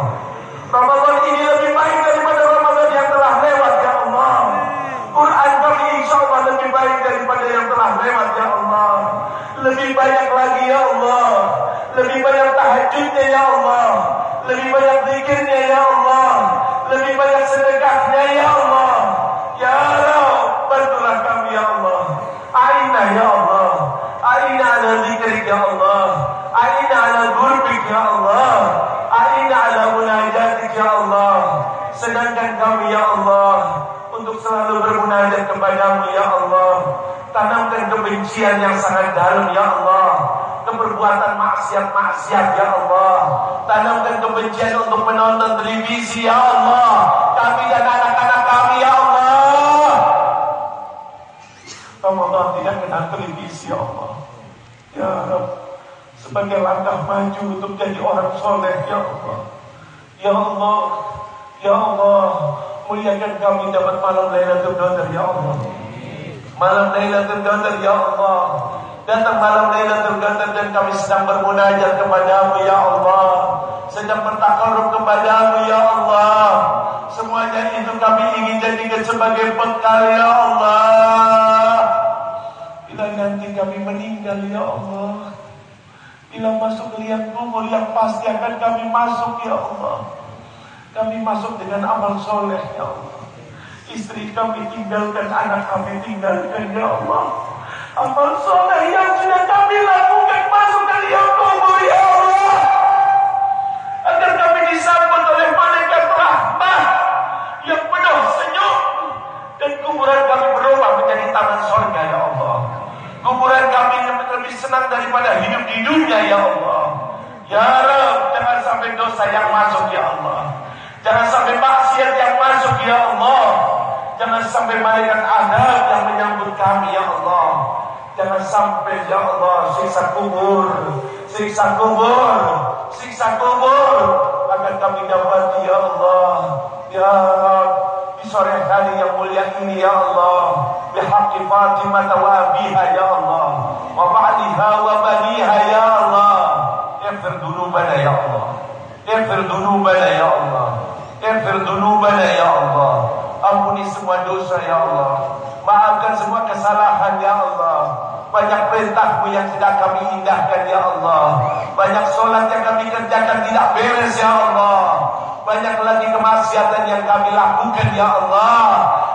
Ramadan ini lebih baik daripada Ramadan yang telah lewat ya Allah. Quran kami insya Allah lebih baik daripada yang telah lewat ya Allah. Lebih banyak lagi ya Allah. Lebih banyak tahajudnya ya Allah. Lebih banyak zikirnya ya Allah. Lebih banyak sedekahnya ya Allah. Ya Rabb, bantulah kami ya Allah. Aina ya Allah. Aina ala zikrik ya Allah. Aina ala gurbik ya Allah. Aina ala munajatik ya Allah. Sedangkan kami ya Allah untuk selalu bermunajat kepadamu ya Allah. Tanamkan kebencian yang sangat dalam ya Allah. Keperbuatan maksiat-maksiat ya Allah. Tanamkan kebencian untuk menonton televisi ya Allah. Kami dan anak-anak kami ya Allah. Ramadan tidak kenal televisi ya Allah. Ya Rabb, sebagai langkah maju untuk jadi orang soleh ya Allah. Ya Allah, ya Allah, muliakan kami dapat malam Lailatul Qadar ya Allah. Malam Lailatul Qadar ya Allah. Datang malam Lailatul Qadar dan kami sedang bermunajat kepadamu ya Allah. Sedang bertakarrub kepadamu ya Allah. Semuanya itu kami ingin jadikan sebagai bekal ya Allah. Bila nanti kami meninggal ya Allah, bila masuk ke liang kubur yang pasti akan kami masuk ya Allah, kami masuk dengan amal soleh ya Allah. Istri kami tinggalkan, anak kami tinggalkan ya Allah. Amal soleh yang sudah kami lakukan masuk ke liang kubur ya Allah, agar kami disambut oleh malaikat rahmat yang penuh senyum, dan kuburan kami berubah menjadi taman surga ya Allah. Kuburan kami lebih senang daripada hidup di dunia ya Allah. Ya Rabb, jangan sampai dosa yang masuk ya Allah. Jangan sampai maksiat yang masuk ya Allah. Jangan sampai malaikat adab yang menyambut kami ya Allah. Jangan sampai ya Allah siksa kubur, siksa kubur, siksa kubur akan kami dapati ya Allah. Ya Rabb, di sore hari yang mulia ini ya Allah, bihaqqi Fatimah wa abiha ya Allah, wa ba'liha wa baniha ya Allah, ighfir dzunubana ya Allah, ighfir dzunubana ya Allah, ighfir dzunubana ya Allah. Ampuni semua dosa ya Allah. Maafkan semua kesalahan ya Allah. Banyak perintah-Mu yang tidak kami indahkan ya Allah. Banyak solat yang kami kerjakan tidak beres ya Allah. Banyak lagi kemaksiatan yang kami lakukan ya Allah.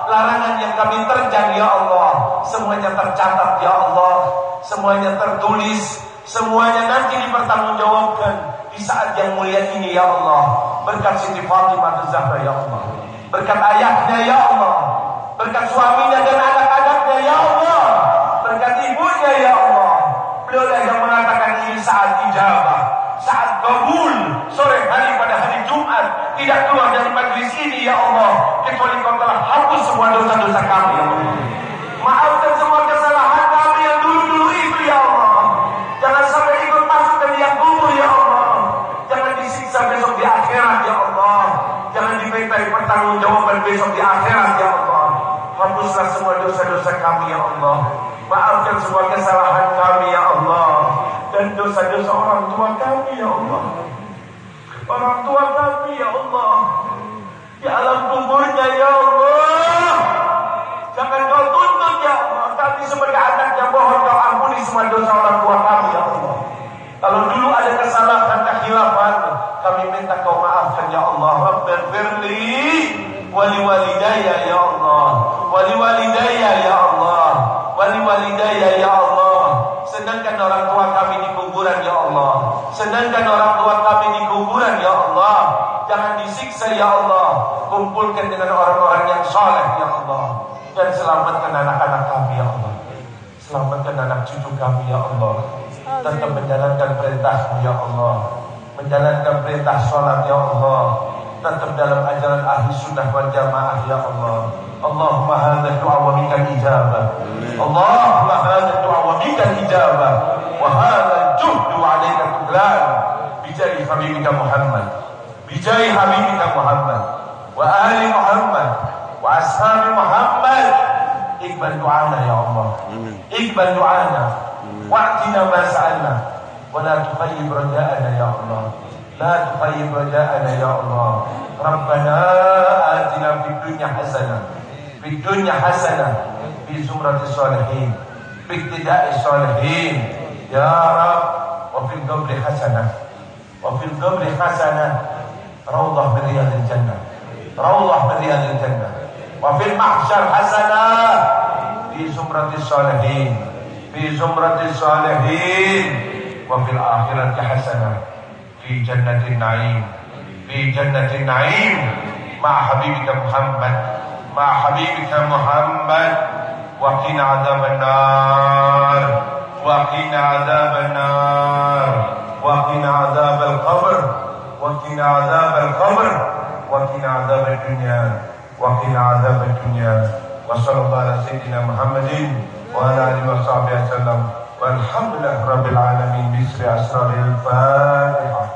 Larangan yang kami terjang ya Allah. Semuanya tercatat ya Allah. Semuanya tertulis. Semuanya nanti dipertanggungjawabkan di saat yang mulia ini ya Allah. Berkat Siti Fatimah Zahra ya Allah. Berkat ayahnya ya Allah. Berkat suaminya dan anak-anaknya ya Allah. Berkat ibunya ya Allah. Beliau yang mengatakan ini saat ijabah, saat kabul, sore hari pada hari Jumat, tidak keluar dari majlis ini ya Allah, kecuali Kau telah hapus semua dosa-dosa kami ya Allah. Maafkan semua kesalahan kami yang dulu-dulu itu ya Allah. Jangan sampai ikut masuk ke liang kubur ya Allah. Jangan disiksa besok di akhirat ya Allah. Jangan dimintai pertanggungjawaban besok di akhirat ya Allah. Hapuslah semua dosa-dosa kami ya Allah. Maafkan semua kesalahan kami ya Allah. Dan dosa-dosa orang tua kami ya Allah. Orang tua kami ya Allah. mohon Kau ampuni semua dosa orang tua kami ya Allah. Kalau dulu ada kesalahan, kekhilafan, kami minta Kau maafkan ya Allah. Rabbighfirli wali walidayya ya Allah, wali walidayya ya Allah, wali walidayya ya Allah. Sedangkan orang tua kami di kuburan ya Allah, sedangkan orang tua kami di kuburan ya Allah. Jangan disiksa ya Allah. Kumpulkan dengan orang-orang yang saleh ya Allah, dan selamatkan anak-anak kami ya Allah, selamatkan anak cucu kami ya Allah. Tetap menjalankan perintah-Mu ya Allah, menjalankan perintah sholat ya Allah, tetap dalam ajaran ahli sunnah wal jamaah ya Allah. Allahumma hadha du'a wa minka ijabah, Allahumma hadha du'a wa minka ijabah, wa hadha juhdu alayka tudlan, bijai habibika Muhammad, bijai habibika Muhammad, wa ahli Muhammad, wa ashabi Muhammad. Iqbal du'ana ya Allah, iqbal du'ana, wa'tina ma sa'alna, wa la tuqayyib raja'ana ya Allah, la tuqayyib raja'ana ya Allah. Rabbana atina fid dunya hasanah, fid dunya hasanah, fi zumratis salihin, fi iktida'is salihin ya Rabb, wa fil qabri hasanah, wa fil qabri hasanah, raudhah min riyadil jannah, raudhah min riyadil jannah, wa fil mahsyar hasanah, fi zumratis salihin, fi zumratis salihin, wa fil akhirati hasanah, fi jannatin na'im, fi jannatin na'im, ma'a habibika Muhammad, ma'a habibika Muhammad. Wa qina adzaban nar, wa qina adzaban nar, wa qina adzabal qabr, wa qina adzabal qabr, wa qina adzabad dunya, wa qina adzabad dunya. Wa sallallahu ala sayyidina Muhammadin wa ala alihi wa sahbihi wasallam. Walhamdulillahi rabbil alamin. Bisri asraril Fatihah.